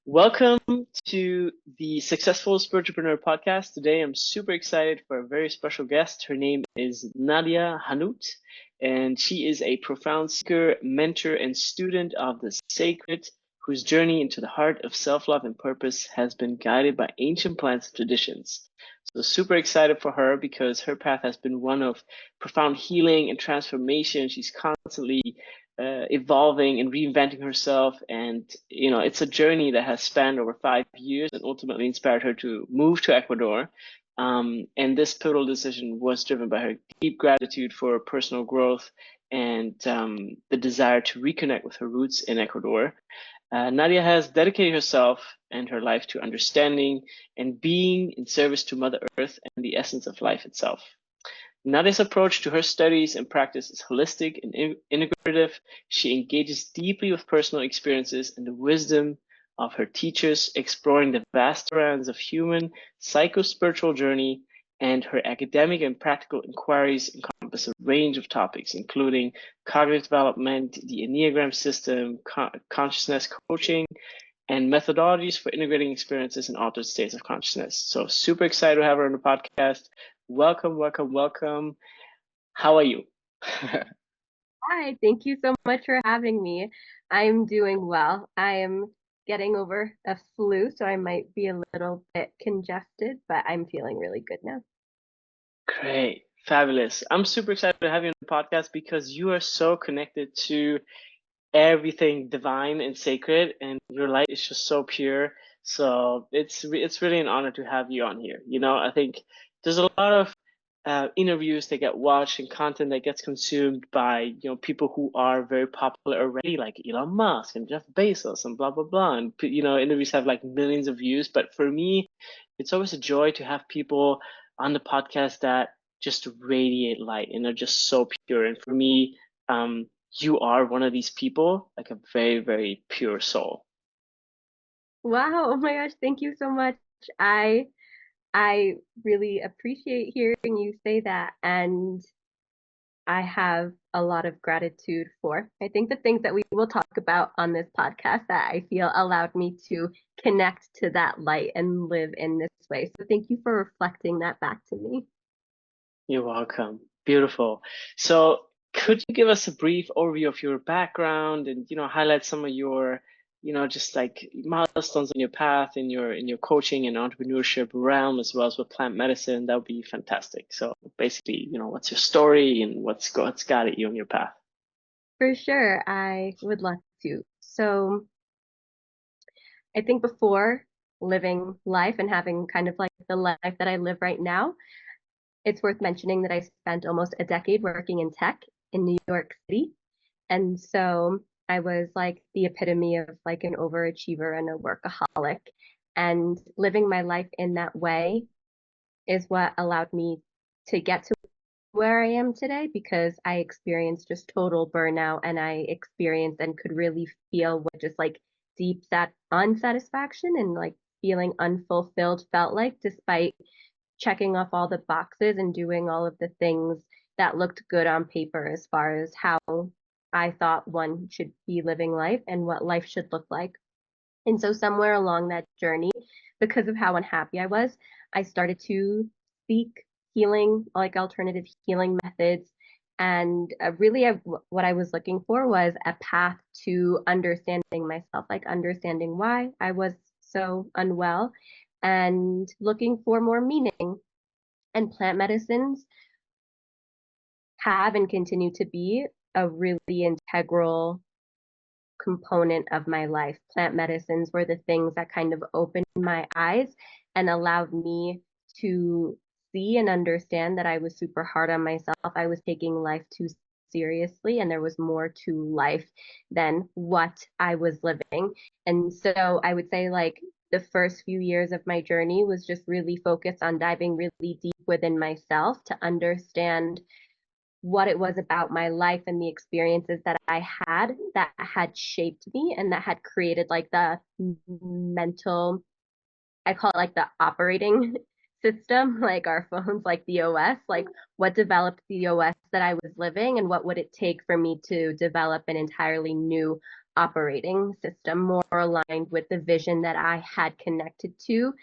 Welcome to the Successful Entrepreneur podcast. Today, I'm super excited for a very special guest. Her name is Nadia Hannout, and she is a profound seeker, mentor, and student of the sacred, whose journey into the heart of self-love and purpose has been guided by ancient plants and traditions. So super excited for her because her path has been one of profound healing and transformation. She's constantly evolving and reinventing herself. And, it's a journey that has spanned over 5 years and ultimately inspired her to move to Ecuador. And this pivotal decision was driven by her deep gratitude for personal growth and the desire to reconnect with her roots in Ecuador. Nadia has dedicated herself and her life to understanding and being in service to Mother Earth and the essence of life itself. Nadia's approach to her studies and practice is holistic and integrative. She engages deeply with personal experiences and the wisdom of her teachers, exploring the vast rounds of human psycho-spiritual journey, and her academic and practical inquiries encompass a range of topics, including cognitive development, the Enneagram system, consciousness coaching, and methodologies for integrating experiences in altered states of consciousness. So super excited to have her on the podcast. Welcome, welcome, welcome. How are you? Hi, thank you so much for having me. I'm doing well. I am getting over a flu, so I might be a little bit congested, but I'm feeling really good now. Great, fabulous. I'm super excited to have you on the podcast because you are so connected to everything divine and sacred, and your light is just so pure. So it's really an honor to have you on here. I think there's a lot of interviews that get watched and content that gets consumed by people who are very popular already, like Elon Musk and Jeff Bezos and blah blah blah. And interviews have like millions of views. But for me, it's always a joy to have people on the podcast that just radiate light and are just so pure. And for me, you are one of these people, like a very, very pure soul. Wow, oh my gosh, thank you so much. I I really appreciate hearing you say that, and I have a lot of gratitude for. I think the things that we will talk about on this podcast that I feel allowed me to connect to that light and live in this way. So thank you for reflecting that back to me. You're welcome. Beautiful. So, could you give us a brief overview of your background and highlight some of your just like milestones on your path in your coaching and entrepreneurship realm as well as with plant medicine? That would be fantastic. So, basically, what's your story and what's guided you on your path? For sure, I would love to. So I think before living life and having kind of like the life that I live right now, it's worth mentioning that I spent almost a decade working in tech in New York City. And so I was like the epitome of like an overachiever and a workaholic. And living my life in that way is what allowed me to get to where I am today because I experienced just total burnout and I experienced and could really feel what just like deep sat unsatisfaction and like feeling unfulfilled felt like despite checking off all the boxes and doing all of the things that looked good on paper as far as how I thought one should be living life and what life should look like. And so somewhere along that journey, because of how unhappy I was, I started to seek healing, like alternative healing methods. And really, what I was looking for was a path to understanding myself, like understanding why I was so unwell and looking for more meaning. And plant medicines have and continue to be a really integral component of my life. Plant medicines were the things that kind of opened my eyes and allowed me to see and understand that I was super hard on myself. I was taking life too seriously, and there was more to life than what I was living. And so I would say, like, the first few years of my journey was just really focused on diving really deep within myself to understand what it was about my life and the experiences that had shaped me and that had created like the mental, I call it like the operating system, like our phones, like the OS, like what developed the OS that I was living and what would it take for me to develop an entirely new operating system, more aligned with the vision that I had connected to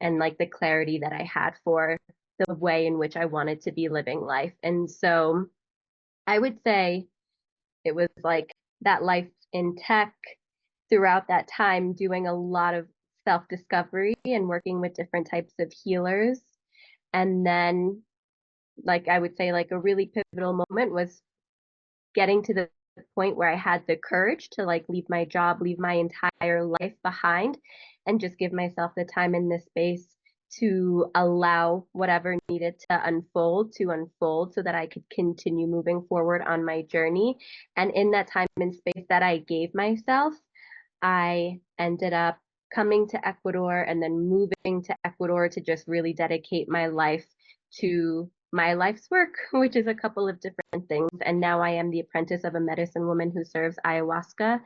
and like the clarity that I had for the way in which I wanted to be living life. And so I would say it was like that life in tech throughout that time, doing a lot of self discovery and working with different types of healers. And then, like, I would say, like, a really pivotal moment was getting to the point where I had the courage to like leave my job, leave my entire life behind, and just give myself the time in this space to allow whatever needed to unfold so that I could continue moving forward on my journey. And in that time and space that I gave myself, I ended up coming to Ecuador and then moving to Ecuador to just really dedicate my life to my life's work, which is a couple of different things. And now I am the apprentice of a medicine woman who serves ayahuasca.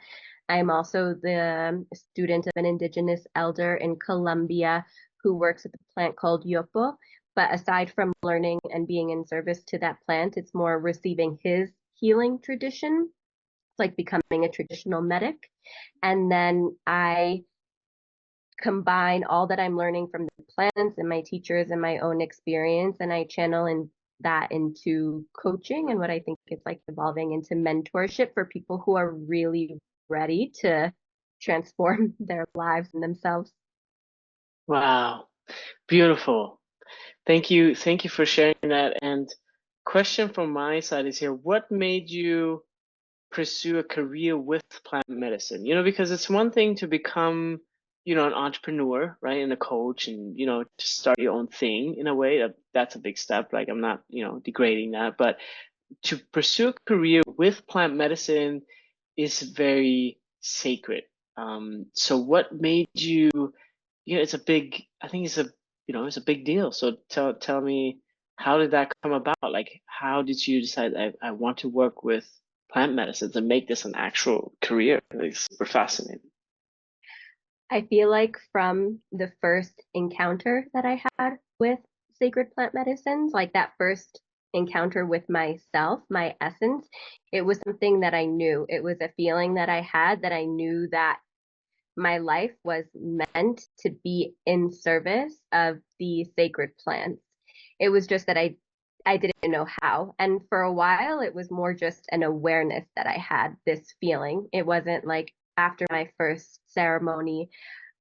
I am also the student of an indigenous elder in Colombia who works with a plant called Yopo. But aside from learning and being in service to that plant, it's more receiving his healing tradition. It's like becoming a traditional medic. And then I combine all that I'm learning from the plants and my teachers and my own experience, and I channel that into coaching and what I think is like evolving into mentorship for people who are really ready to transform their lives and themselves. Wow, beautiful. Thank you for sharing that. And question from my side is here, what made you pursue a career with plant medicine? Because it's one thing to become, an entrepreneur, right? And a coach and, to start your own thing in a way that's a big step. Like I'm not, degrading that, but to pursue a career with plant medicine is very sacred. So what made you, it's a big, I think it's a big deal. So tell me, how did that come about? Like, how did you decide I want to work with plant medicines and make this an actual career? It's super fascinating. I feel like from the first encounter that I had with sacred plant medicines, like that first encounter with myself, my essence, it was something that I knew. It was a feeling that I had that I knew that my life was meant to be in service of the sacred plants. It was just that I didn't know how. And for a while it was more just an awareness that I had this feeling. It wasn't like after my first ceremony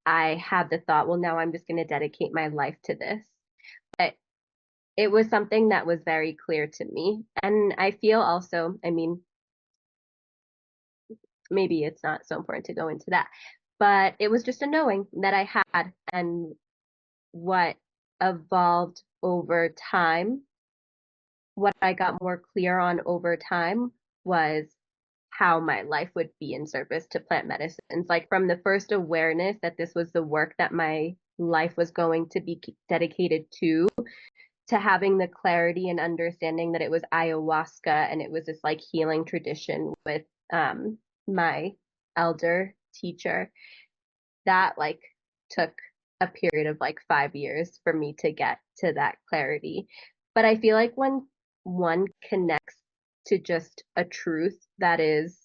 I had the thought, well, now I'm just going to dedicate my life to this. But it was something that was very clear to me. And I feel also, I mean, maybe it's not so important to go into that, but it was just a knowing that I had. And what evolved over time, what I got more clear on over time was how my life would be in service to plant medicines. Like from the first awareness that this was the work that my life was going to be dedicated to having the clarity and understanding that it was ayahuasca and it was this like healing tradition with my elder teacher that like took a period of like 5 years for me to get to that clarity. But I feel like when one connects to just a truth that is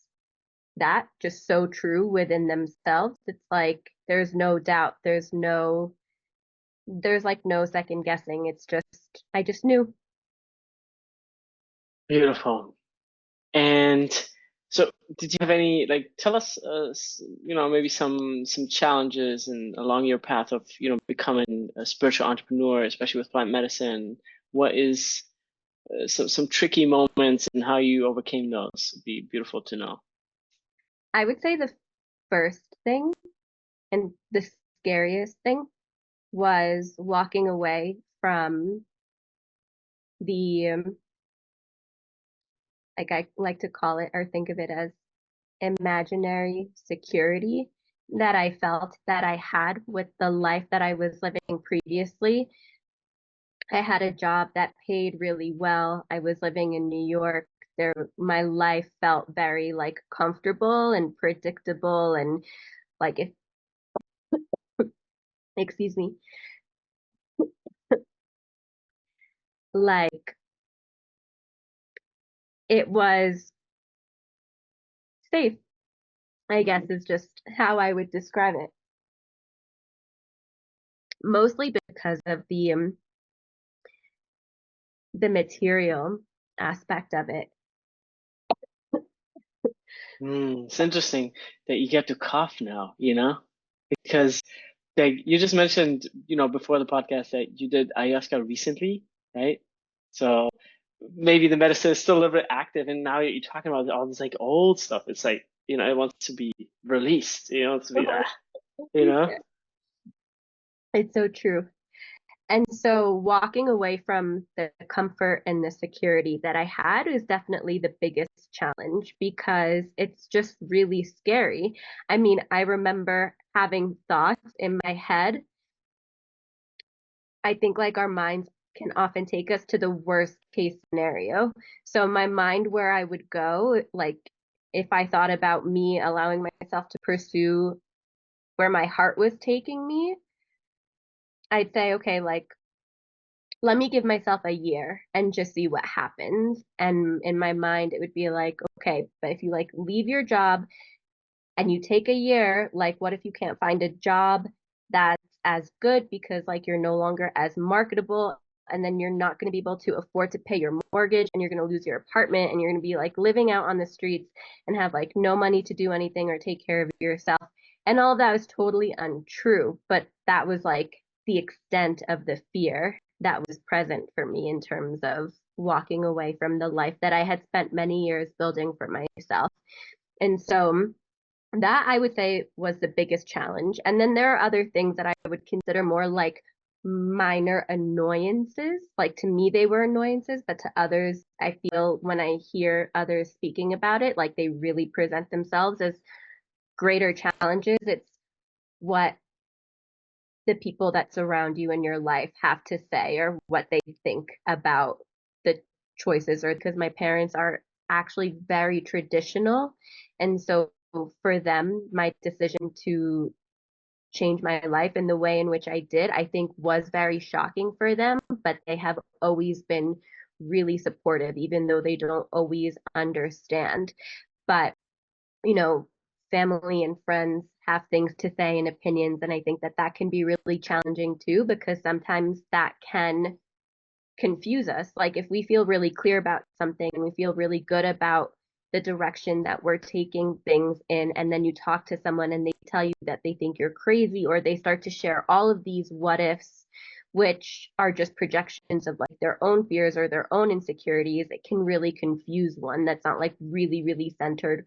that just so true within themselves, it's like there's no doubt, there's like no second guessing. It's just I just knew. Beautiful. And so, did you have any, like, tell us, maybe some challenges and along your path of, becoming a spiritual entrepreneur, especially with plant medicine. What is some tricky moments and how you overcame those? Would be beautiful to know. I would say the first thing and the scariest thing was walking away from the like I like to call it or think of it as imaginary security that I felt that I had with the life that I was living previously. I had a job that paid really well. I was living in New York. There, my life felt very like comfortable and predictable and like if excuse me, like it was safe. I guess is just how I would describe it. Mostly because of the material aspect of it. It's interesting that you get to cough now, because like you just mentioned, before the podcast that you did ayahuasca recently, right? So maybe the medicine is still a little bit active, and now you're talking about all this like old stuff. It's like, it wants to be released, to be you know? It's so true. And so walking away from the comfort and the security that I had is definitely the biggest challenge because it's just really scary. I mean, I remember having thoughts in my head. I think like our minds can often take us to the worst case scenario. So my mind where I would go, like if I thought about me allowing myself to pursue where my heart was taking me, I'd say, okay, like let me give myself a year and just see what happens. And in my mind, it would be like, okay, but if you like leave your job and you take a year, like what if you can't find a job that's as good because like you're no longer as marketable and then you're not going to be able to afford to pay your mortgage and you're going to lose your apartment and you're going to be like living out on the streets and have like no money to do anything or take care of yourself. And all of that was totally untrue, but that was like the extent of the fear that was present for me in terms of walking away from the life that I had spent many years building for myself. And so that I would say was the biggest challenge. And then there are other things that I would consider more like minor annoyances. Like to me, they were annoyances, but to others, I feel when I hear others speaking about it, like they really present themselves as greater challenges. It's what the people that surround you in your life have to say or what they think about the choices, or because my parents are actually very traditional. And so for them, my decision to change my life in the way in which I did, I think was very shocking for them, but they have always been really supportive, even though they don't always understand. But you know, family and friends have things to say and opinions. And I think that that can be really challenging too, because sometimes that can confuse us. Like if we feel really clear about something and we feel really good about the direction that we're taking things in, and then you talk to someone and they tell you that they think you're crazy, or they start to share all of these what ifs, which are just projections of like their own fears or their own insecurities, it can really confuse one that's not like really, really centered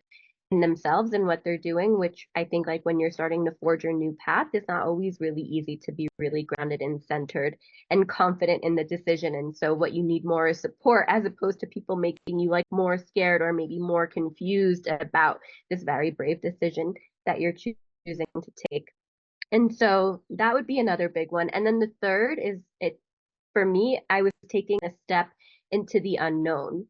in themselves and what they're doing, which I think like when you're starting to forge your new path, it's not always really easy to be really grounded and centered and confident in the decision. And so what you need more is support as opposed to people making you like more scared or maybe more confused about this very brave decision that you're choosing to take. And so that would be another big one. And then the third is it for me, I was taking a step into the unknown.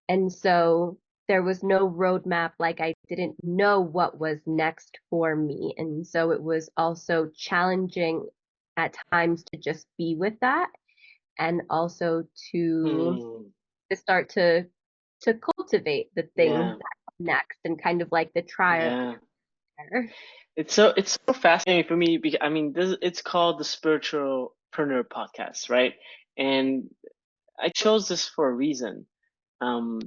And so there was no roadmap, like I didn't know what was next for me. And so it was also challenging at times to just be with that and also Hmm. to start to cultivate the things Yeah. that come next and kind of like the trial. Yeah. It's so fascinating for me because I mean this it's called the Spiritualpreneur podcast, right? And I chose this for a reason. Um,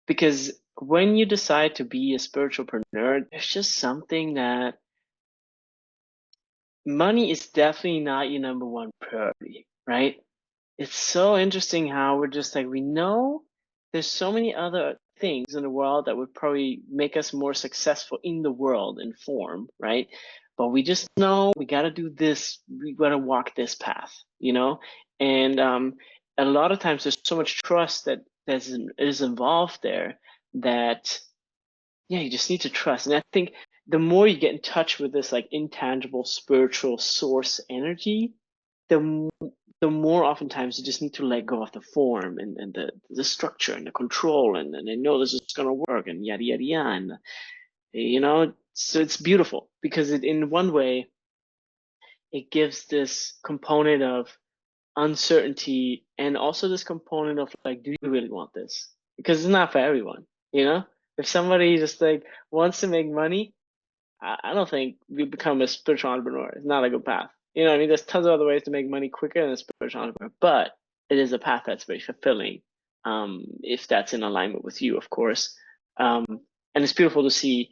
because when you decide to be a spiritualpreneur, there's just something that money is definitely not your number one priority, right? It's so interesting how we're just like, we know there's so many other things in the world that would probably make us more successful in the world in form, right? But we just know we got to do this, we got to walk this path, And a lot of times there's so much trust that is involved there that, yeah, you just need to trust. And I think the more you get in touch with this like intangible spiritual source energy, the the more oftentimes you just need to let go of the form and the structure and the control and I know this is gonna work and yada yada yada and so it's beautiful because it in one way it gives this component of uncertainty and also this component of like, do you really want this? Because it's not for everyone, you know? If somebody just like wants to make money, I don't think we become a spiritual entrepreneur. It's not a good path. You know what I mean? There's tons of other ways to make money quicker than a spiritual entrepreneur, but it is a path that's very fulfilling, if that's in alignment with you, of course. And it's beautiful to see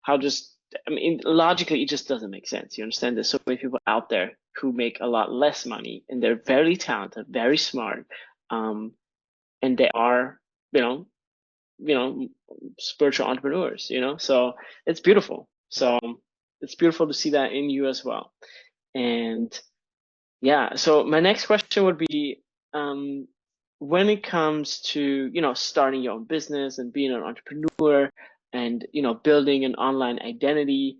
how just, I mean, logically, it just doesn't make sense. You understand? There's so many people out there who make a lot less money and they're very talented, very smart, and they are, you know, you know, spiritual entrepreneurs, you know, so it's beautiful. So it's beautiful to see that in you as well. And yeah, so my next question would be, when it comes to, you know, starting your own business and being an entrepreneur and, you know, building an online identity,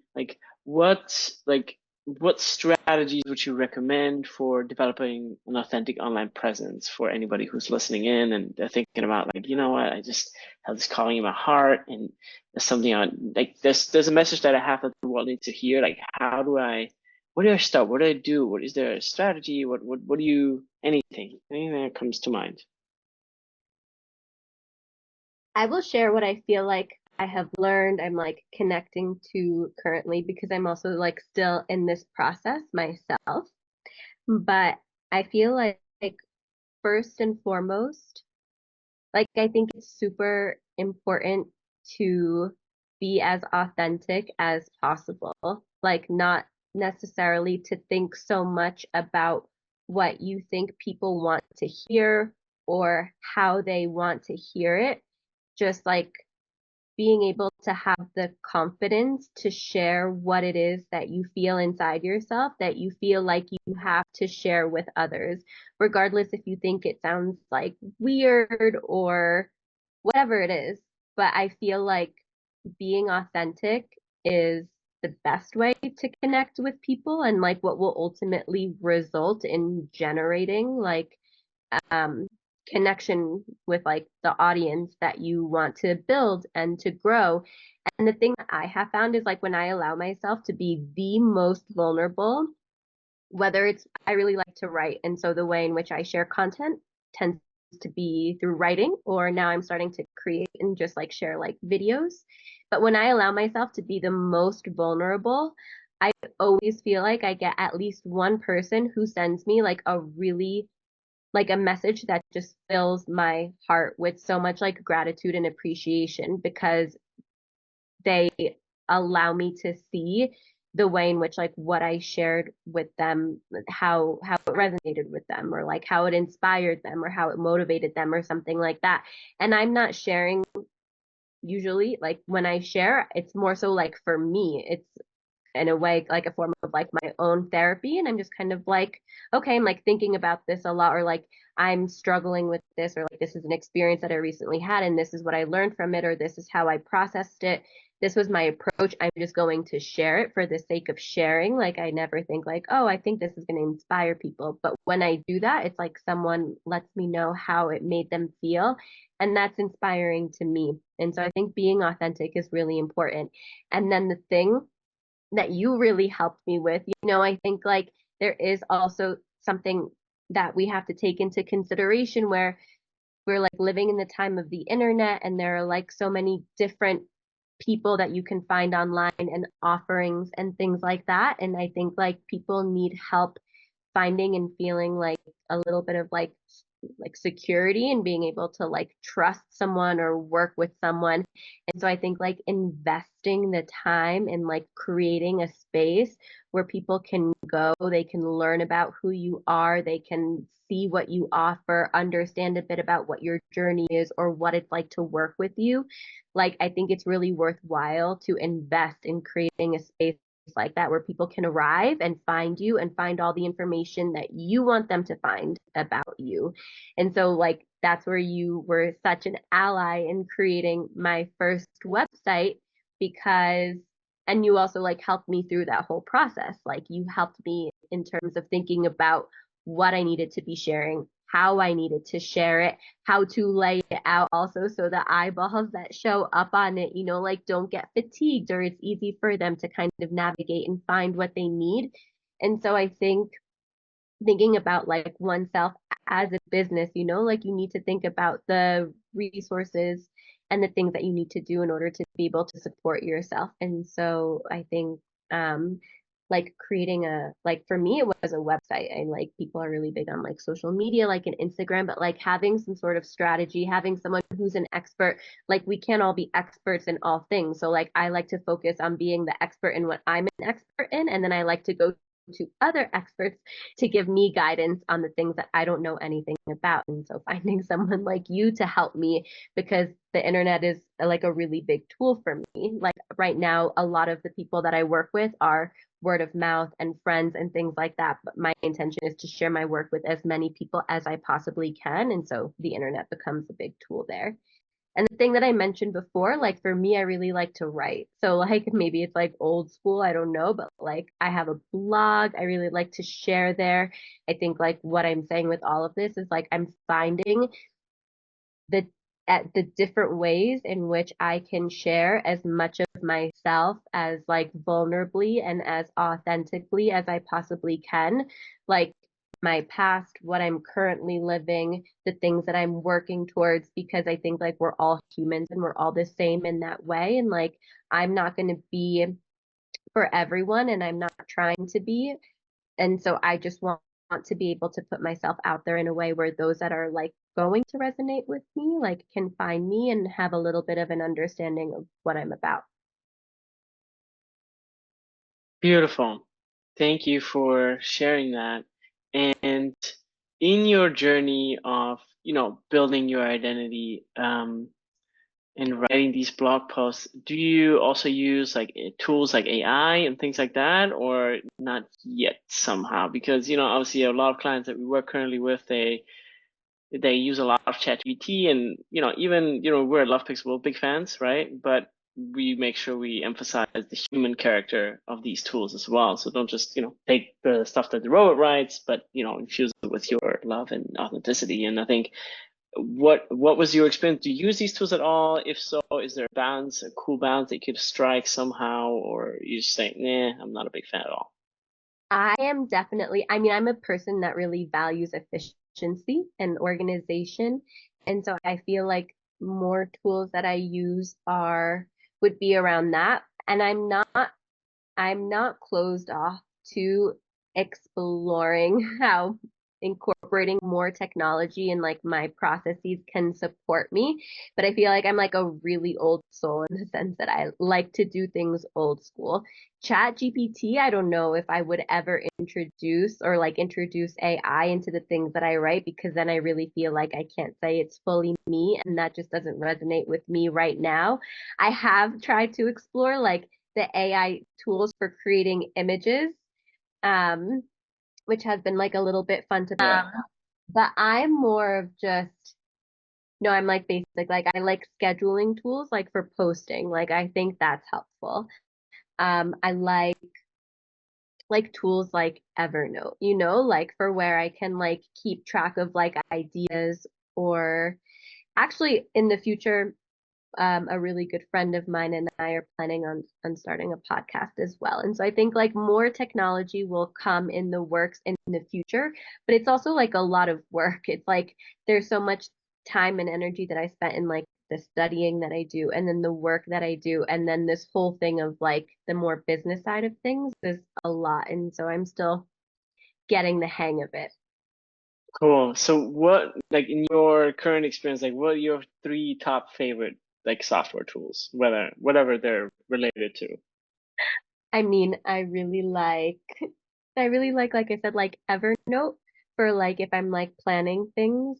what strategies would you recommend for developing an authentic online presence for anybody who's listening in and they're thinking about like, you know what, I just have this calling in my heart and there's something on like there's a message that I have that the world needs to hear. Like, where do I start? What do I do? What is there a strategy? What do you anything that comes to mind? I will share what I feel like I have learned, I'm like connecting to currently because I'm also like still in this process myself. But I feel like first and foremost, like I think it's super important to be as authentic as possible. Like not necessarily to think so much about what you think people want to hear or how they want to hear it. Just like being able to have the confidence to share what it is that you feel inside yourself that you feel like you have to share with others, regardless if you think it sounds like weird or whatever it is. But I feel like being authentic is the best way to connect with people and like what will ultimately result in generating like um, connection with like the audience that you want to build and to grow. And the thing that I have found is like when I allow myself to be the most vulnerable, whether it's I really like to write, and so the way in which I share content tends to be through writing, or now I'm starting to create and just like share like videos. But when I allow myself to be the most vulnerable, I always feel like I get at least one person who sends me like a really like a message that just fills my heart with so much like gratitude and appreciation because they allow me to see the way in which like what I shared with them, how it resonated with them or like how it inspired them or how it motivated them or something like that. And I'm not sharing usually like when I share, it's more so like for me, it's in a way like a form of like my own therapy, and I'm just kind of like okay, I'm like thinking about this a lot, or like I'm struggling with this, or like this is an experience that I recently had and this is what I learned from it, or this is how I processed it, this was my approach, I'm just going to share it for the sake of sharing. Like I never think like, oh, I think this is going to inspire people, but when I do that, it's like someone lets me know how it made them feel, and that's inspiring to me. And so I think being authentic is really important. And then the thing that you really helped me with. You know, I think like there is also something that we have to take into consideration where we're like living in the time of the internet and there are like so many different people that you can find online and offerings and things like that. And I think like people need help finding and feeling like a little bit of like security and being able to like trust someone or work with someone. And so I think like investing the time in like creating a space where people can go, they can learn about who you are, they can see what you offer, understand a bit about what your journey is or what it's like to work with you. Like I think it's really worthwhile to invest in creating a space like that where people can arrive and find you and find all the information that you want them to find about you. And so like that's where you were such an ally in creating my first website because and you also like helped me through that whole process. Like you helped me in terms of thinking about what I needed to be sharing, how I needed to share it, how to lay it out also so the eyeballs that show up on it, you know, like don't get fatigued or it's easy for them to kind of navigate and find what they need. And so I think thinking about like oneself as a business, you know, like you need to think about the resources and the things that you need to do in order to be able to support yourself. And so I think like creating like for me it was a website. And like people are really big on like social media, like an Instagram, but like having some sort of strategy, having someone who's an expert. Like we can't all be experts in all things. So like I like to focus on being the expert in what I'm an expert in, and then I like to go to other experts to give me guidance on the things that I don't know anything about. And so finding someone like you to help me, because the internet is like a really big tool for me. Like right now, a lot of the people that I work with are word of mouth and friends and things like that. But my intention is to share my work with as many people as I possibly can. And so the internet becomes a big tool there. And the thing that I mentioned before, like for me, I really like to write. So like maybe it's like old school, I don't know, but like I have a blog. I really like to share there. I think like what I'm saying with all of this is like I'm finding the at the different ways in which I can share as much of myself as like vulnerably and as authentically as I possibly can. Like my past, what I'm currently living, the things that I'm working towards, because I think like we're all humans and we're all the same in that way. And like I'm not going to be for everyone, and I'm not trying to be. And so I just want to be able to put myself out there in a way where those that are like going to resonate with me, like can find me and have a little bit of an understanding of what I'm about. Beautiful. Thank you for sharing that. And in your journey of, building your identity, and writing these blog posts, do you also use like tools like AI and things like that, or not yet somehow? Because, obviously a lot of clients that we work currently with, they use a lot of ChatGPT, and even we're at Love Pixel big fans, right? But we make sure we emphasize the human character of these tools as well. So don't just take the stuff that the robot writes, but infuse it with your love and authenticity. And I think what was your experience? Do you use these tools at all? If so, is there a cool balance that you could strike somehow, or you just say, nah, I'm not a big fan at all? I am definitely, I mean, I'm a person that really values efficiency and organization. And so I feel like more tools that I use would be around that. And I'm not closed off to exploring how incorporating more technology and like my processes can support me. But I feel like I'm like a really old soul in the sense that I like to do things old school. Chat GPT, I don't know if I would ever introduce AI into the things that I write, because then I really feel like I can't say it's fully me, and that just doesn't resonate with me right now. I have tried to explore like the AI tools for creating images, um, which has been like a little bit fun to Yeah. but I'm more of just no, I'm like basic. Like I like scheduling tools like for posting. Like I think that's helpful. I like tools like Evernote, like for where I can like keep track of like ideas, or actually in the future, a really good friend of mine and I are planning on starting a podcast as well. And so I think like more technology will come in the works in the future, but it's also like a lot of work. It's like there's so much time and energy that I spent in like the studying that I do, and then the work that I do, and then this whole thing of like the more business side of things is a lot. And so I'm still getting the hang of it. Cool. So what, like in your current experience, like what are your three top favorite like software tools, whatever they're related to? I mean, I really like I said, like Evernote for like if I'm like planning things,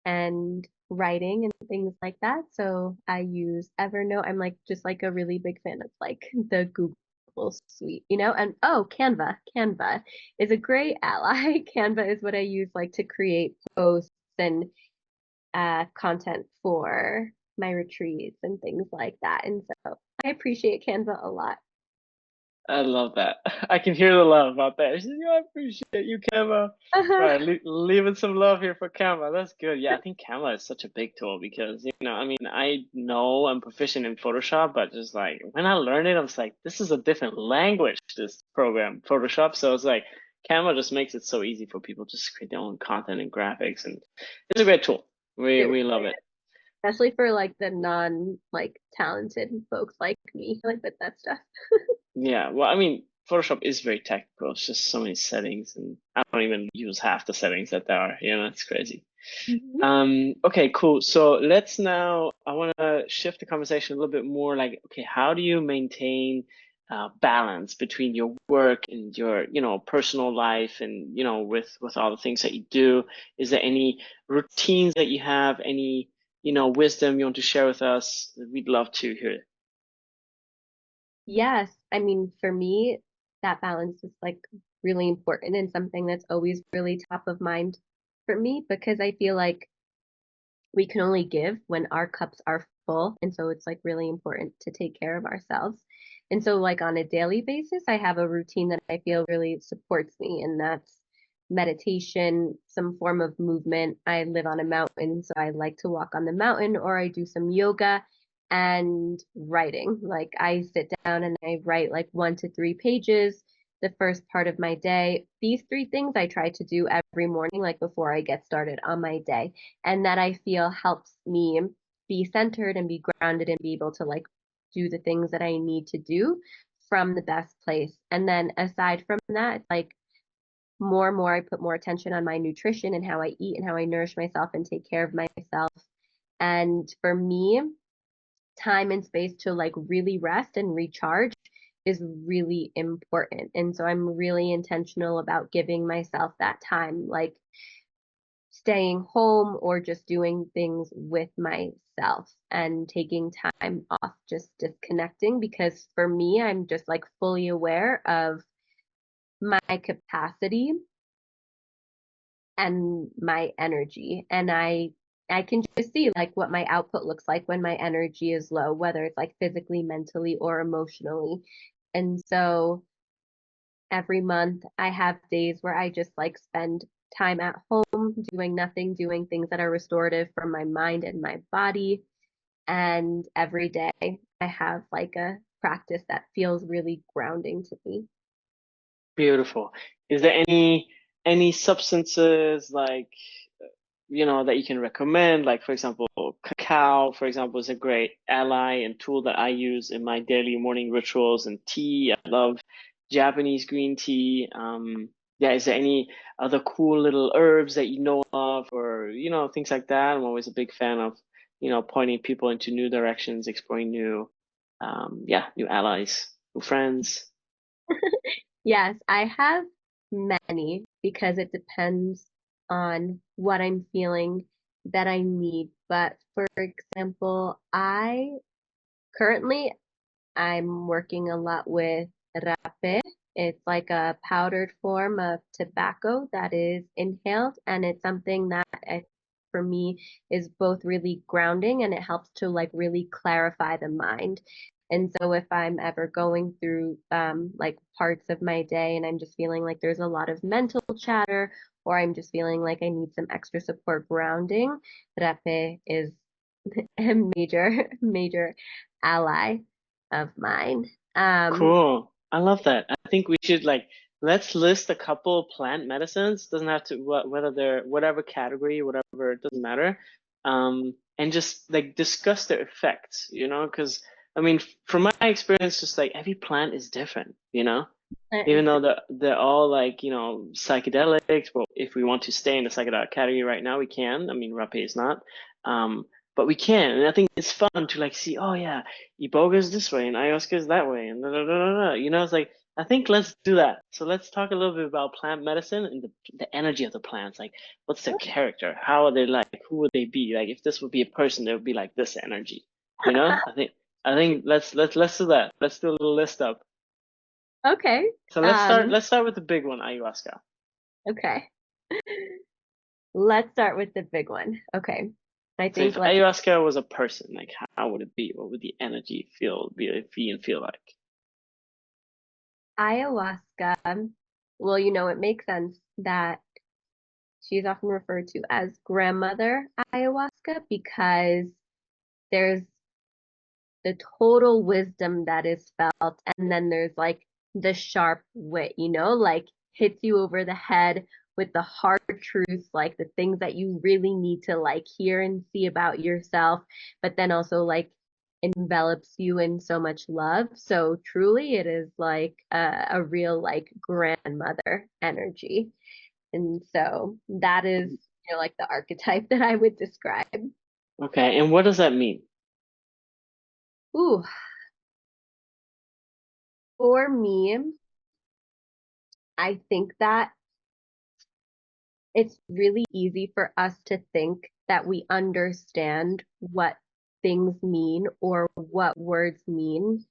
and writing and things like that. So I use Evernote. I'm like just like a really big fan of like the Google suite, and oh, Canva. Canva is a great ally. Canva is what I use like to create posts and content for my retreats and things like that. And so I appreciate Canva a lot. I love that. I can hear the love out there. She said, I appreciate you, Canva. Right, leaving some love here for Canva. That's good. Yeah, I think Canva is such a big tool because, I mean, I know I'm proficient in Photoshop, but just like when I learned it, I was like, this is a different language, this program, Photoshop. So it's like Canva just makes it so easy for people to just create their own content and graphics, and it's a great tool. We It we love it. especially for like the non like talented folks like me, like with that stuff. Yeah, well, I mean, Photoshop is very technical. It's just so many settings, and I don't even use half the settings that there are. It's crazy. Mhm. Okay, cool. So I want to shift the conversation a little bit more like, okay, how do you maintain balance between your work and your, personal life and, with all the things that you do? Is there any routines that you have, any, wisdom you want to share with us? We'd love to hear it. Yes, I mean, for me, that balance is like really important and something that's always really top of mind for me because I feel like we can only give when our cups are full. And so it's like really important to take care of ourselves. And so, like on a daily basis, I have a routine that I feel really supports me, and that's meditation, some form of movement. I live on a mountain, so I like to walk on the mountain, or I do some yoga and writing. Like I sit down and I write like 1 to 3 pages the first part of my day. These three things I try to do every morning, like before I get started on my day, and that I feel helps me be centered and be grounded and be able to like do the things that I need to do from the best place. And then aside from that, like more and more, I put more attention on my nutrition and how I eat and how I nourish myself and take care of myself. And for me, time and space to like really rest and recharge is really important. And so I'm really intentional about giving myself that time. Like staying home or just doing things with myself and taking time off, just disconnecting. Because for me, I'm just like fully aware of my capacity and my energy. And I can just see like what my output looks like when my energy is low, whether it's like physically, mentally, or emotionally. And so every month I have days where I just like spend time at home doing nothing, doing things that are restorative for my mind and my body. And every day I have like a practice that feels really grounding to me. Beautiful. Is there any substances like that you can recommend? Like for example, cacao, for example, is a great ally and tool that I use in my daily morning rituals. And tea, I love Japanese green tea. Yeah, is there any other cool little herbs that you know of, or things like that? I'm always a big fan of pointing people into new directions, exploring new allies, new friends. Yes, I have many because it depends on what I'm feeling that I need. But for example, I currently I'm working a lot with rape. It's like a powdered form of tobacco that is inhaled, and it's something that for me is both really grounding and it helps to like really clarify the mind. And so if I'm ever going through like parts of my day and I'm just feeling like there's a lot of mental chatter or I'm just feeling like I need some extra support grounding, rape is a major ally of mine. Cool. I love that. I think we should let's list a couple plant medicines. Doesn't have to whether they're whatever category, whatever, it doesn't matter. And just like discuss their effects, because I mean, from my experience, just like every plant is different. Even though they're all like, psychedelics, but if we want to stay in the psychedelic category right now, we can. I mean, rapé is not. Um, but we can. And I think it's fun to like see, oh yeah, Iboga is this way and ayahuasca is that way and da, da, da, da, da. It's like I think let's do that. So let's talk a little bit about plant medicine and the energy of the plants. Like what's their character? How are they like? Who would they be? Like if this would be a person, they would be like this energy. I think let's do that. Let's do a little list up. Okay. So let's start. Um, Let's start with the big one, ayahuasca. okay. Let's start with the big one. Okay. I So if think like ayahuasca was a person, like how would it be? What would the energy be and feel like? ayahuasca, well, it makes sense that she's often referred to as grandmother ayahuasca because there's the total wisdom that is felt, and then there's like the sharp wit, like hits you over the head with the hard truths, like the things that you really need to like hear and see about yourself, but then also like envelops you in so much love. So truly it is like a real like grandmother energy. And so that is, you know, like the archetype that I would describe. Okay, and what does that mean? Ooh, for me, I think that it's really easy for us to think that we understand what things mean or what words mean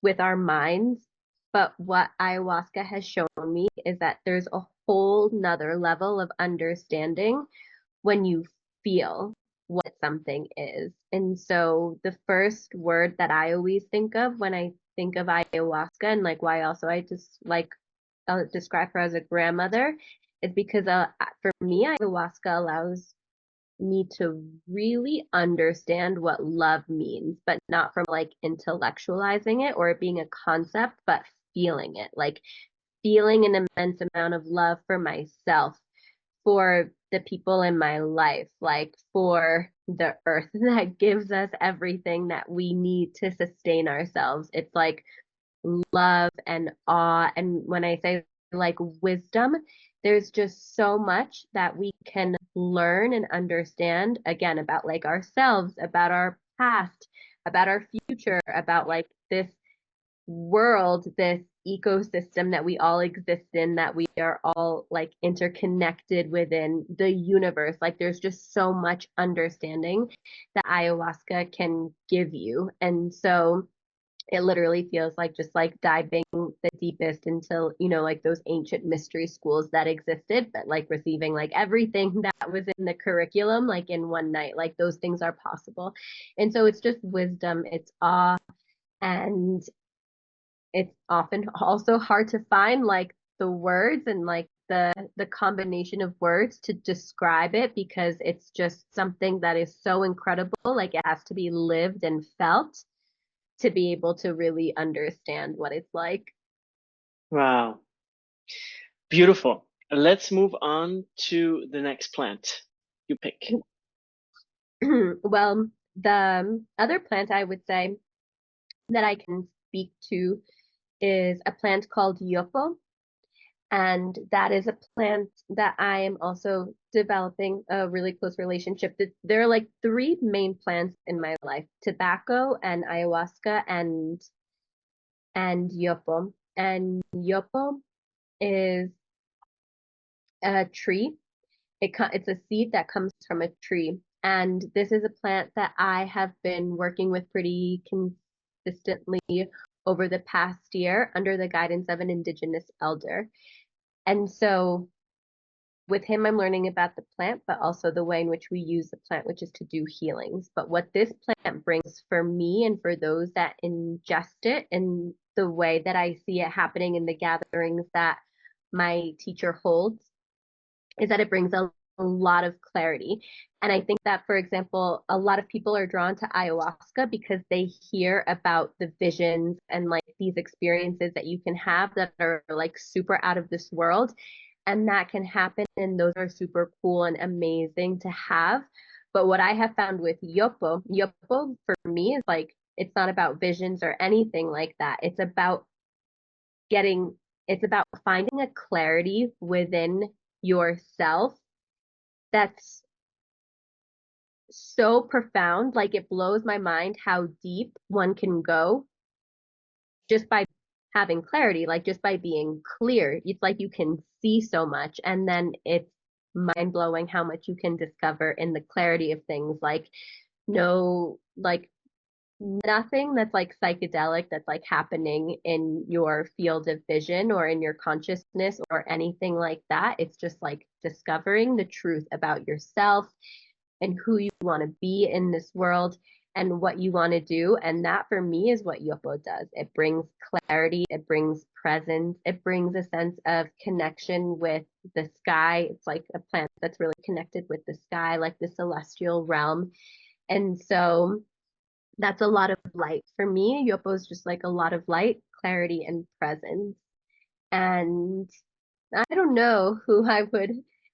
with our minds. But what ayahuasca has shown me is that there's a whole nother level of understanding when you feel what something is. And so the first word that I always think of when I think of ayahuasca, and like why also I just like I'll describe her as a grandmother, is because for me ayahuasca allows me to really understand what love means, but not from like intellectualizing it or it being a concept, but feeling it, like feeling an immense amount of love for myself, for the people in my life, like for the earth that gives us everything that we need to sustain ourselves. It's like love and awe. And when I say like wisdom, there's just so much that we can learn and understand again about like ourselves, about our past, about our future, about like this world, this ecosystem that we all exist in, that we are all like interconnected within the universe. Like there's just so much understanding that ayahuasca can give you. And so it literally feels like just like diving the deepest into, you know, like those ancient mystery schools that existed, but like receiving like everything that was in the curriculum, like in one night, like those things are possible. And so it's just wisdom, it's awe, and it's often also hard to find like the words and like the combination of words to describe it because it's just something that is so incredible, like it has to be lived and felt to be able to really understand what it's like. Wow, beautiful. Let's move on to the next plant you pick. Well, the other plant I would say that I can speak to is a plant called Yopo. And that is a plant that I am also developing a really close relationship. There are like three main plants in my life: tobacco and ayahuasca and yopo. And yopo is a tree. It's a seed that comes from a tree. And this is a plant that I have been working with pretty consistently over the past year under the guidance of an indigenous elder. And so with him, I'm learning about the plant, but also the way in which we use the plant, which is to do healings. But what this plant brings for me and for those that ingest it, and the way that I see it happening in the gatherings that my teacher holds, is that it brings a lot of clarity. And I think that, for example, a lot of people are drawn to ayahuasca because they hear about the visions and like these experiences that you can have that are like super out of this world. And that can happen. And those are super cool and amazing to have. But what I have found with Yopo for me is like, it's not about visions or anything like that. Getting, it's about finding a clarity within yourself that's so profound. Like it blows my mind how deep one can go just by having clarity, like just by being clear. It's like you can see so much, and then it's mind blowing how much you can discover in the clarity of things. Like no, like nothing that's like psychedelic that's like happening in your field of vision or in your consciousness or anything like that. It's just like discovering the truth about yourself and who you want to be in this world and what you want to do. And that for me is what Yopo does. It brings clarity, it brings presence, it brings a sense of connection with the sky. It's like a plant that's really connected with the sky, like the celestial realm. And so that's a lot of light. For me, Yopo is just like a lot of light, clarity, and presence. And I don't know who I would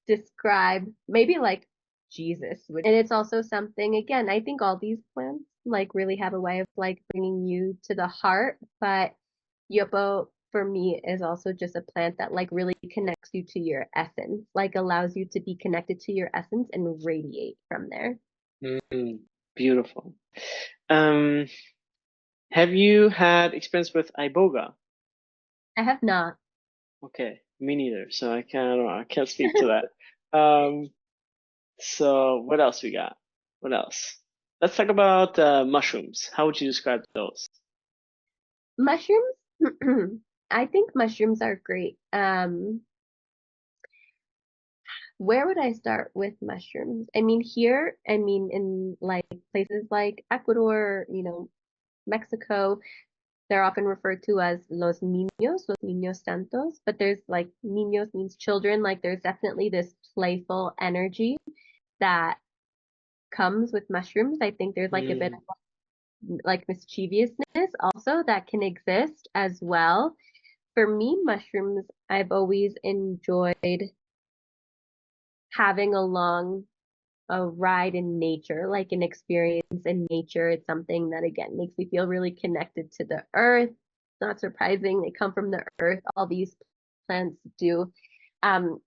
describe, maybe like Jesus would. And it's also something, again, I think all these plants like really have a way of like bringing you to the heart, but Yopo for me is also just a plant that like really connects you to your essence, like allows you to be connected to your essence and radiate from there. Mm, beautiful. Um, have you had experience with iboga? I have not. Okay, me neither. So I can't speak to that. So what else we got? What else? Let's talk about mushrooms. How would you describe those? Mushrooms? I think mushrooms are great. Where would I start with mushrooms? I mean, here, I mean, in like places like Ecuador, Mexico, they're often referred to as los niños santos, but there's like niños means children. Like there's definitely this playful energy that comes with mushrooms. I think there's like a bit Mm, of like mischievousness also that can exist as well. For me, mushrooms, I've always enjoyed having along a ride in nature, like an experience in nature. It's something that, again, makes me feel really connected to the earth. It's not surprising. They come from the earth. All these plants do. Um,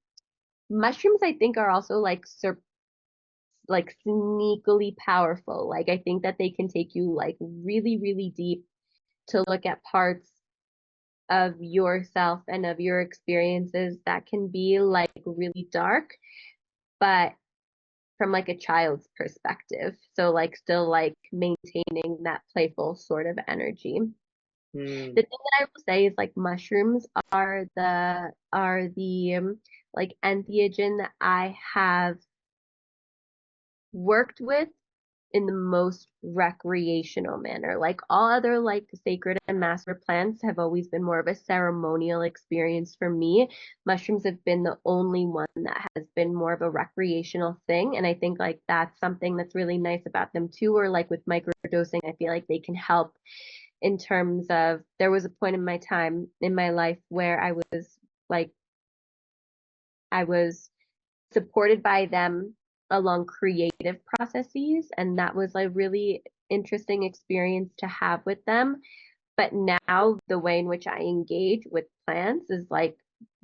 Mushrooms, I think, are also like sneakily powerful. Like, I think that they can take you like really, really deep to look at parts of yourself and of your experiences that can be like really dark, but from like a child's perspective. So like still like maintaining that playful sort of energy. mm, The thing that I will say is like mushrooms are the like entheogen that I have worked with in the most recreational manner. Like all other like sacred and master plants have always been more of a ceremonial experience for me. Mushrooms have been the only one that has been more of a recreational thing. And I think like that's something that's really nice about them too, or like with microdosing, I feel like they can help in terms of there was a point in my time in my life where like I was supported by them along creative processes. And that was a really interesting experience to have with them. But now the way in which I engage with plants is like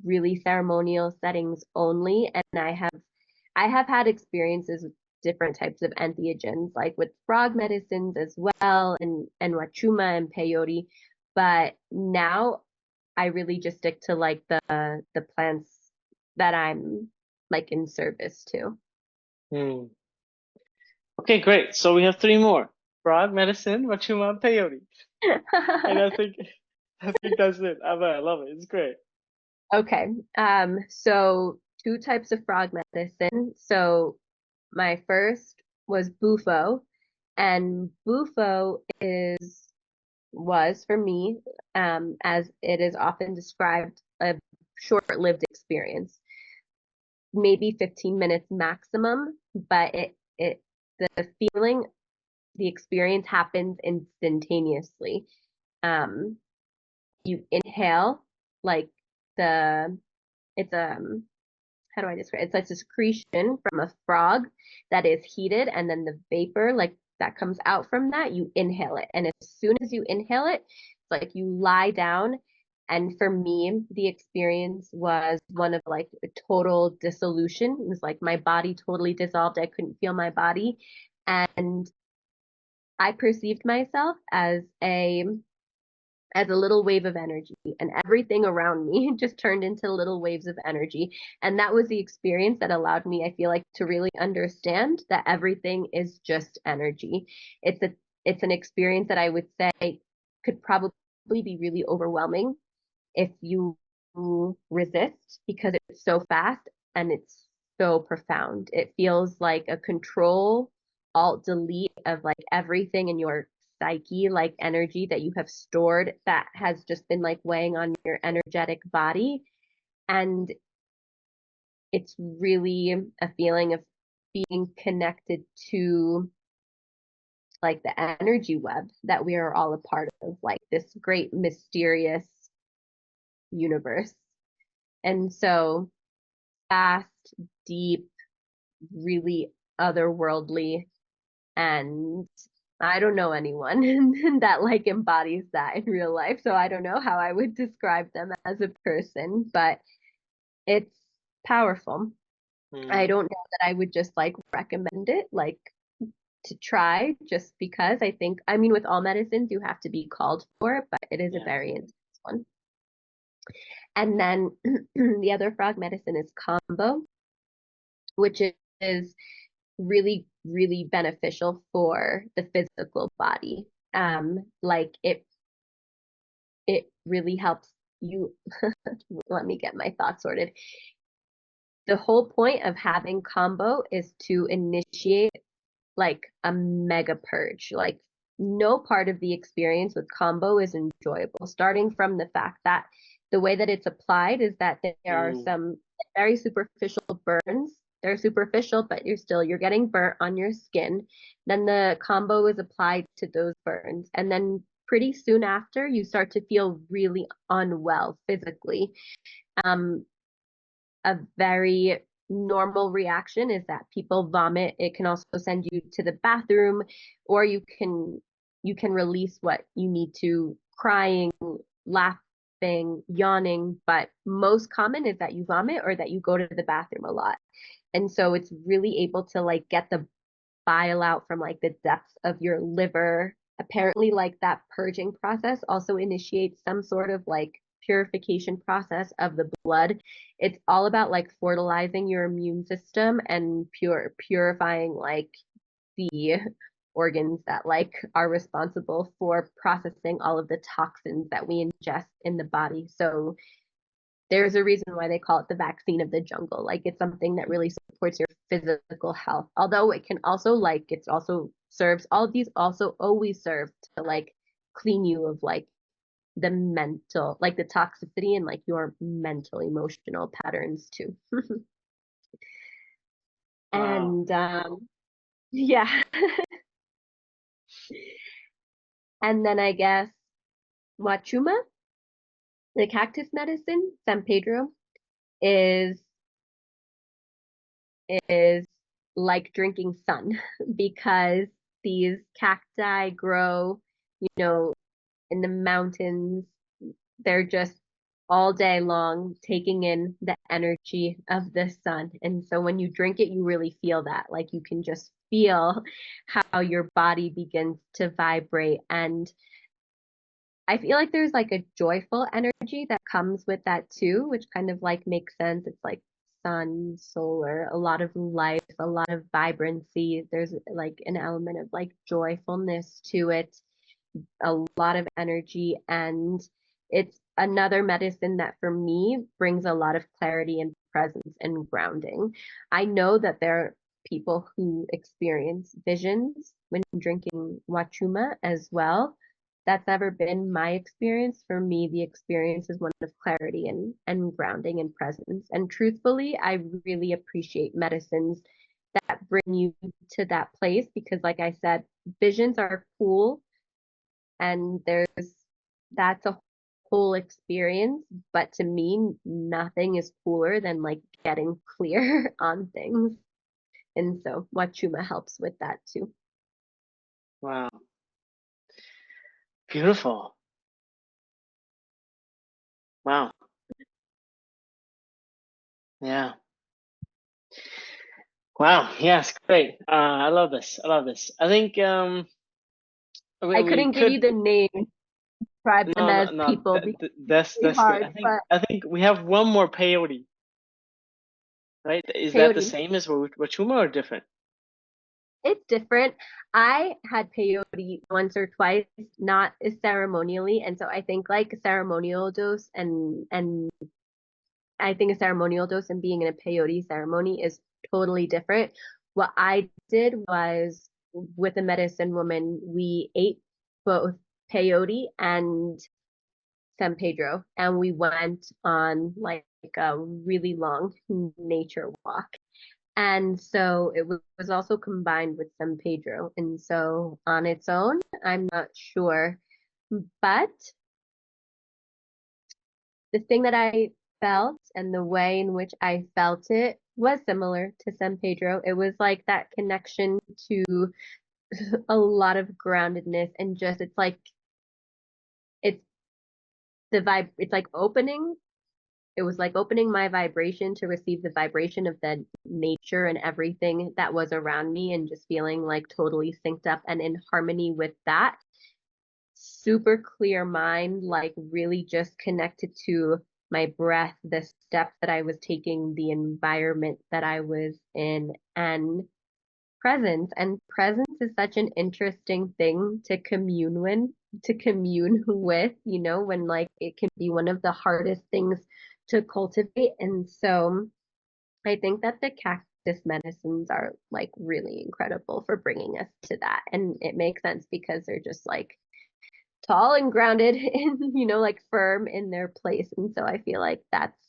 really ceremonial settings only. And I have had experiences with different types of entheogens, like with frog medicines as well, and wachuma and peyote. But now I really just stick to like the plants that I'm like in service to. mm. Okay, great. So we have three more: frog medicine, wachuma, and peyote. And I think that's it. I love it. It's great. Okay. So two types of frog medicine. So my first was bufo, and bufo was for me, as it is often described, a short-lived experience, maybe 15 minutes maximum, but the feeling, the experience happens instantaneously. Um, you inhale like the it's how do I describe it? It's like a secretion from a frog that is heated, and then the vapor like that comes out from that, you inhale it. And as soon as you inhale it, it's like you lie down. And for me, the experience was one of like a total dissolution. It was like my body totally dissolved. I couldn't feel my body. And I perceived myself as a little wave of energy, and everything around me just turned into little waves of energy. And that was the experience that allowed me, I feel like, to really understand that everything is just energy. It's an experience that I would say could probably be really overwhelming if you resist, because it's so fast and it's so profound. It feels like a control alt delete of like everything in your psyche, like energy that you have stored that has just been like weighing on your energetic body. And it's really a feeling of being connected to like the energy web that we are all a part of, like this great mysterious universe. And so fast, deep, really otherworldly, and I don't know anyone that like embodies that in real life, so I don't know how I would describe them as a person, but it's powerful. I don't know that I would just like recommend it like to try just because I think, I mean, with all medicines, you have to be called for it, but it is a very intense one. And then the other frog medicine is combo, which is really, really beneficial for the physical body. Like it really helps you. Let me get my thoughts sorted. The whole point of having combo is to initiate like a mega purge. Like no part of the experience with combo is enjoyable, starting from the fact that the way that it's applied is that there are some very superficial burns. They're superficial, but you're getting burnt on your skin. Then the combo is applied to those burns. And then pretty soon after, you start to feel really unwell physically. A very normal reaction is that people vomit. It can also send you to the bathroom, or you can release what you need to, crying, laughing, yawning, but most common is that you vomit or that you go to the bathroom a lot. And so it's really able to like get the bile out from like the depths of your liver. Apparently, like that purging process also initiates some sort of like purification process of the blood. It's all about like fertilizing your immune system and purifying like the organs that like are responsible for processing all of the toxins that we ingest in the body. So there's a reason why they call it the vaccine of the jungle. Like it's something that really supports your physical health. Although it can also like it's also serves all of these also always serve to like clean you of like the mental, like the toxicity and like your mental emotional patterns too. Wow. And yeah. And then I guess Wachuma, the cactus medicine, San Pedro, is is like drinking sun because these cacti grow, you know, in the mountains. They're just all day long taking in the energy of the sun. And so when you drink it, you really feel that. Like you can just feel how your body begins to vibrate. And I feel like there's like a joyful energy that comes with that too, which kind of like makes sense. It's like sun, solar, a lot of life, a lot of vibrancy. There's like an element of like joyfulness to it, a lot of energy, and it's another medicine that for me brings a lot of clarity and presence and grounding. I know that there are people who experience visions when drinking wachuma as well. That's never been my experience. For me, the experience is one of clarity and grounding and presence. And truthfully, I really appreciate medicines that bring you to that place because, like I said, visions are cool and that's a whole experience, but to me nothing is cooler than like getting clear on things, and so wachuma helps with that too. Wow. Beautiful. Wow. Yeah. Wow. Yes. Great. I love this. I love this. I think I we couldn't give you could. the name, describe them No, no, as no. people because it's really That's good. hard, but I think we have one more peyote, right? Is that the peyote, same as wachuma or different? it's different. I had peyote once or twice, not as ceremonially, and so I think like a ceremonial dose and I think a ceremonial dose and being in a peyote ceremony is totally different. What I did was with a medicine woman, we ate both peyote and San Pedro, and we went on like a really long nature walk. And so it was also combined with San Pedro. And so on its own, I'm not sure. But the thing that I felt and the way in which I felt it was similar to San Pedro. It was like that connection to a lot of groundedness and just it's the vibe, it's like opening. It was like opening my vibration to receive the vibration of the nature and everything that was around me and just feeling like totally synced up and in harmony with that. Super clear mind, like really just connected to my breath, the steps that I was taking, the environment that I was in, and presence. And presence is such an interesting thing to commune with, you know, when like it can be one of the hardest things to cultivate. And so I think that the cactus medicines are like really incredible for bringing us to that. And it makes sense because they're just like tall and grounded and, you know, like firm in their place. And so I feel like that's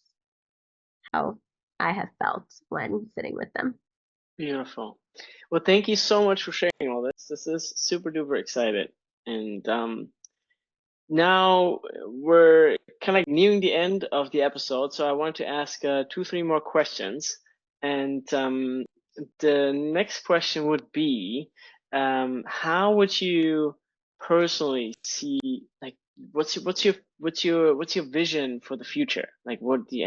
how I have felt when sitting with them. Beautiful. Well, thank you so much for sharing all this. This is super duper excited. And now we're kind of like nearing the end of the episode, so I want to ask two, three more questions. And the next question would be, how would you personally see, like, what's your vision for the future? Like, what the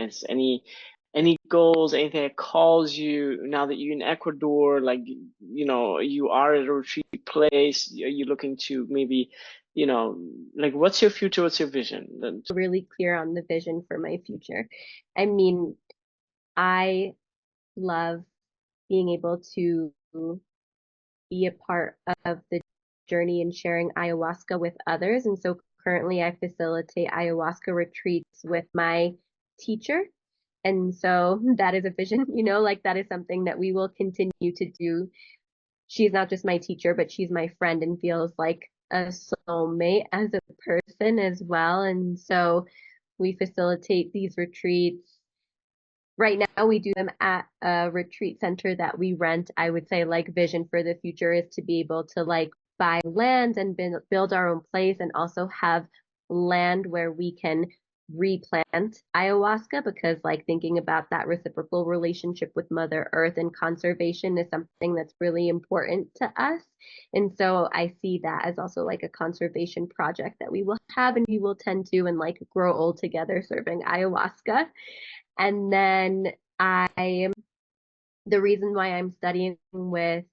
any goals, anything that calls you now that you're in Ecuador? Like, you know, you are at a retreat place. Are you looking to maybe, you know, like, what's your future? What's your vision? Really clear on the vision for my future. I mean, I love being able to be a part of the journey and sharing ayahuasca with others. And so currently I facilitate ayahuasca retreats with my teacher. And so that is a vision, you know, like that is something that we will continue to do. She's not just my teacher, but she's my friend and feels like a soulmate as a person as well. And so we facilitate these retreats. Right now, we do them at a retreat center that we rent. I would say, like, vision for the future is to be able to like buy land and build our own place and also have land where we can replant ayahuasca because like thinking about that reciprocal relationship with Mother Earth and conservation is something that's really important to us. And so I see that as also like a conservation project that we will have and we will tend to and like grow old together serving ayahuasca. And then the reason why I'm studying with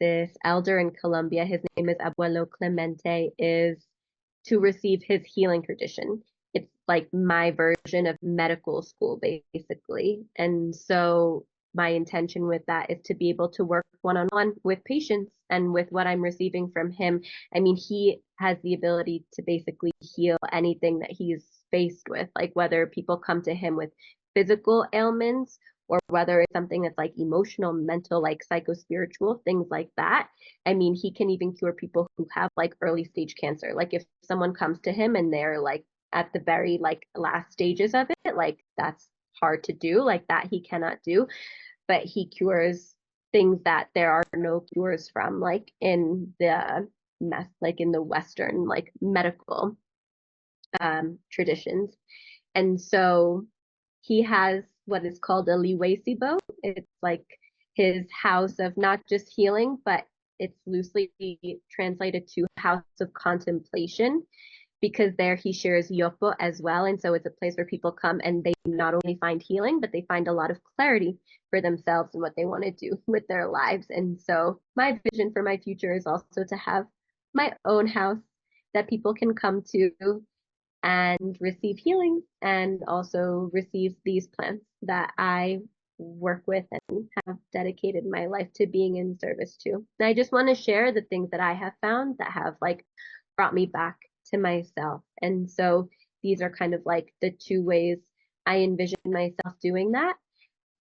this elder in Colombia, his name is Abuelo Clemente, is to receive his healing tradition. It's like my version of medical school, basically. And so my intention with that is to be able to work one on one with patients and with what I'm receiving from him. I mean, he has the ability to basically heal anything that he's faced with, like whether people come to him with physical ailments or whether it's something that's like emotional, mental, like psycho-spiritual, things like that. I mean, he can even cure people who have like early stage cancer. Like if someone comes to him and they're like at the very like last stages of it, like that's hard to do, like that he cannot do, but he cures things that there are no cures from, like in the like in the Western like medical traditions. And so he has what is called a liwesibo. It's like his house of not just healing, but it's loosely translated to house of contemplation because there he shares Yopo as well. And so it's a place where people come and they not only find healing, but they find a lot of clarity for themselves and what they want to do with their lives. And so my vision for my future is also to have my own house that people can come to and receive healing and also receive these plants that I work with and have dedicated my life to being in service to. And I just want to share the things that I have found that have like brought me back to myself. And so these are kind of like the two ways I envision myself doing that.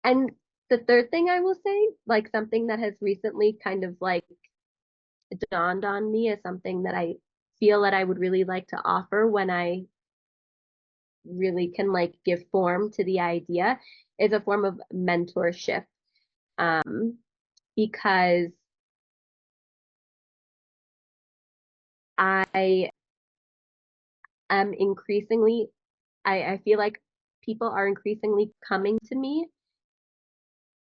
And the third thing I will say, like something that has recently kind of like dawned on me is something that I feel that I would really like to offer when I really can like give form to the idea is a form of mentorship. Um, because I am increasingly, I feel like people are increasingly coming to me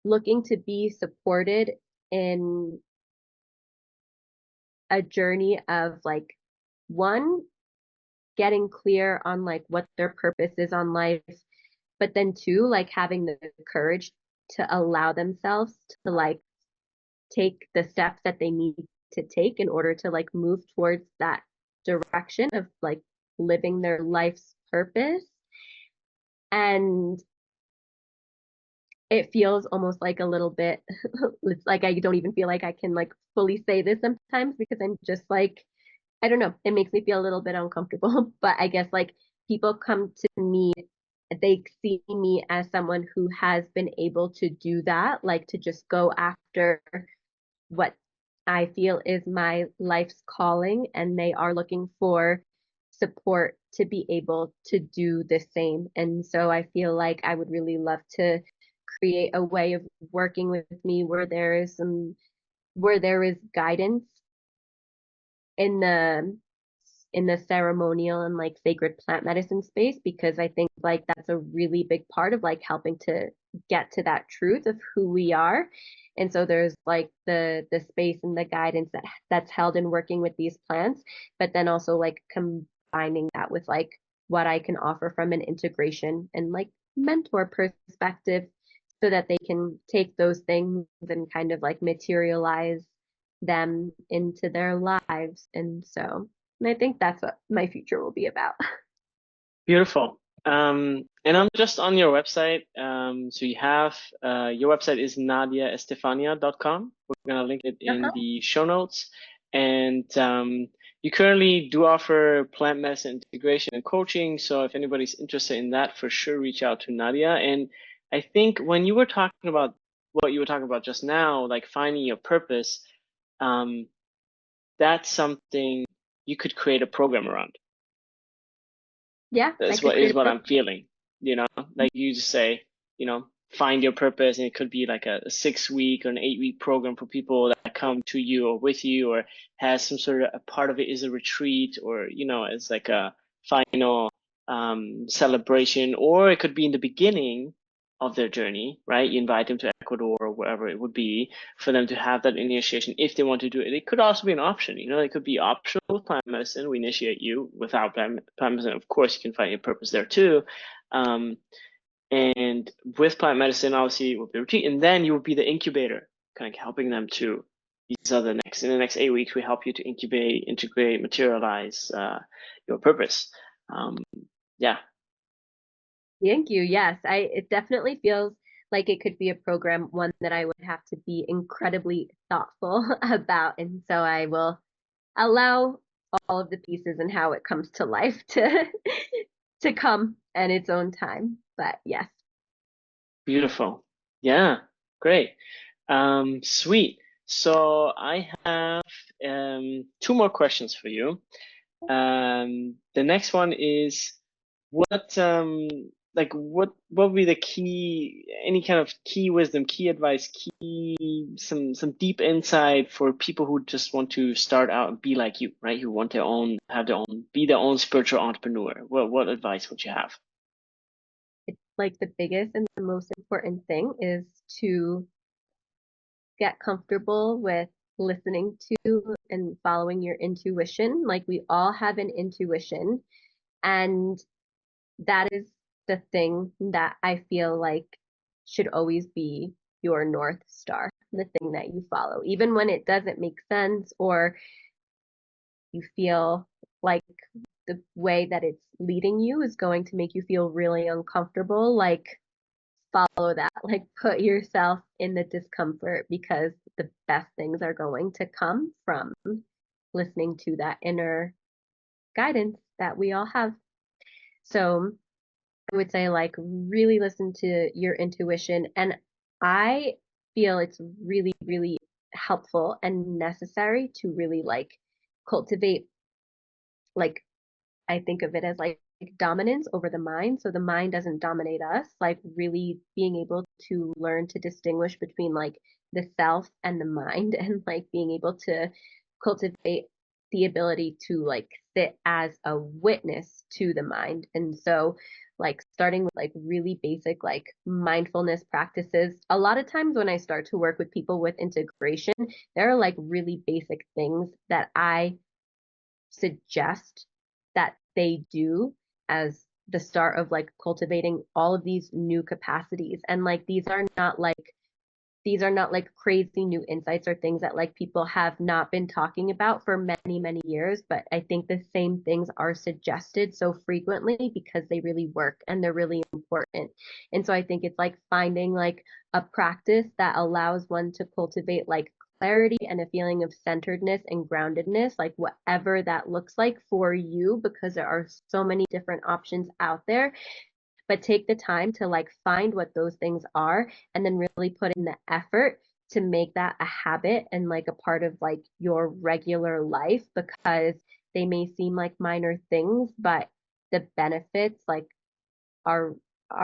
looking to be supported in a journey of like, one, getting clear on like what their purpose is on life, but then two, like having the courage to allow themselves to like take the steps that they need to take in order to like move towards that direction of like living their life's purpose. And it feels almost like a little bit, it's like I don't even feel like I can like fully say this sometimes because I'm just like, I don't know, it makes me feel a little bit uncomfortable. But I guess like people come to me, they see me as someone who has been able to do that, like to just go after what I feel is my life's calling, and they are looking for support to be able to do the same. And so I feel like I would really love to create a way of working with me where there is guidance in the ceremonial and like sacred plant medicine space, because I think like that's a really big part of like helping to get to that truth of who we are. And so there's like the space and the guidance that's held in working with these plants, but then also like combining that with like what I can offer from an integration and like mentor perspective so that they can take those things and kind of like materialize them into their lives. And so I think that's what my future will be about. Beautiful. And I'm just on your website. So you have your website is nadiaestefania.com. We're gonna link it in the show notes. And you currently do offer plant medicine integration and coaching. So if anybody's interested in that, for sure reach out to Nadia. And I think when you were talking about what you were talking about just now, like finding your purpose, that's something you could create a program around. Yeah, I That's could what create is a what program. I'm feeling, like you just say, find your purpose, and it could be like a 6 week or an 8 week program for people that come to you or with you, or has some sort of a part of it is a retreat, or, it's like a final celebration, or it could be in the beginning of their journey, right? You invite them to Ecuador or wherever it would be for them to have that initiation if they want to do it. It could also be an option, it could be optional with plant medicine. We initiate you without plant medicine. Of course, you can find your purpose there too. And with plant medicine, obviously, it will be retreat, and then you will be the incubator, kind of helping them to. These are in the next 8 weeks, we help you to incubate, integrate, materialize your purpose. Yeah. Thank you. Yes, it definitely feels like it could be a program, one that I would have to be incredibly thoughtful about. And so I will allow all of the pieces and how it comes to life to to come at its own time. But yes. Beautiful. Yeah, great. Sweet. So I have two more questions for you. The next one is what what would be the key, any kind of key wisdom, key advice, some deep insight for people who just want to start out and be like you, right? Who want be their own spiritual entrepreneur. What advice would you have? It's like the biggest and the most important thing is to get comfortable with listening to and following your intuition. Like we all have an intuition, and that is the thing that I feel like should always be your North Star, the thing that you follow, even when it doesn't make sense or you feel like the way that it's leading you is going to make you feel really uncomfortable. Like follow that, like put yourself in the discomfort, because the best things are going to come from listening to that inner guidance that we all have. So I would say like really listen to your intuition. And I feel it's really, really helpful and necessary to really like cultivate, like I think of it as like dominance over the mind. So the mind doesn't dominate us, like really being able to learn to distinguish between like the self and the mind and like being able to cultivate the ability to like sit as a witness to the mind. And so like starting with like really basic like mindfulness practices. A lot of times when I start to work with people with integration, there are like really basic things that I suggest that they do as the start of like cultivating all of these new capacities. And like these are not like crazy new insights or things that like people have not been talking about for many years, but I think the same things are suggested so frequently because they really work and they're really important. And so I think it's like finding like a practice that allows one to cultivate like clarity and a feeling of centeredness and groundedness, like whatever that looks like for you, because there are so many different options out there. But take the time to like find what those things are and then really put in the effort to make that a habit and like a part of like your regular life, because they may seem like minor things, but the benefits like are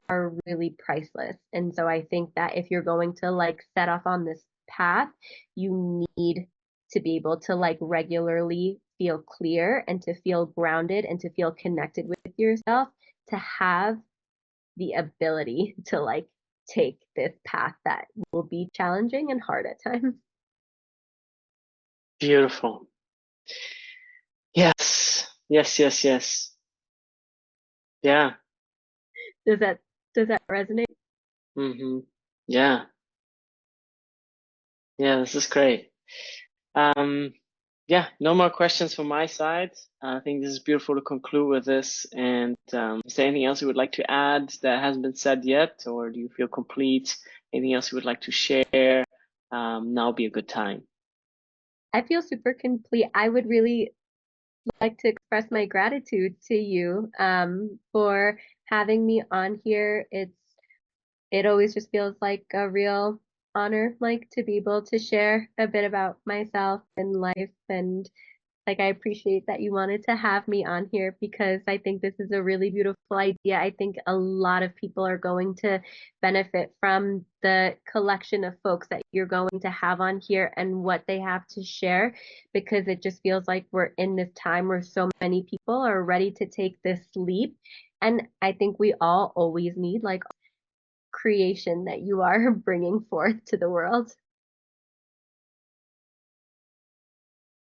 are really priceless. And so I think that if you're going to like set off on this path, you need to be able to like regularly feel clear and to feel grounded and to feel connected with yourself, to have the ability to like take this path that will be challenging and hard at times. Beautiful. Yes. Yes, yes, yes. Yeah. Does that resonate? Mm-hmm. Yeah. Yeah, this is great. Um, yeah, no more questions from my side. I think this is beautiful to conclude with this. And is there anything else you would like to add that hasn't been said yet, or do you feel complete? Anything else you would like to share? Now would be a good time. I feel super complete. I would really like to express my gratitude to you for having me on here. It always just feels like a real honor, like to be able to share a bit about myself and life. And like, I appreciate that you wanted to have me on here because I think this is a really beautiful idea. I think a lot of people are going to benefit from the collection of folks that you're going to have on here and what they have to share, because it just feels like we're in this time where so many people are ready to take this leap. And I think we all always need like creation that you are bringing forth to the world.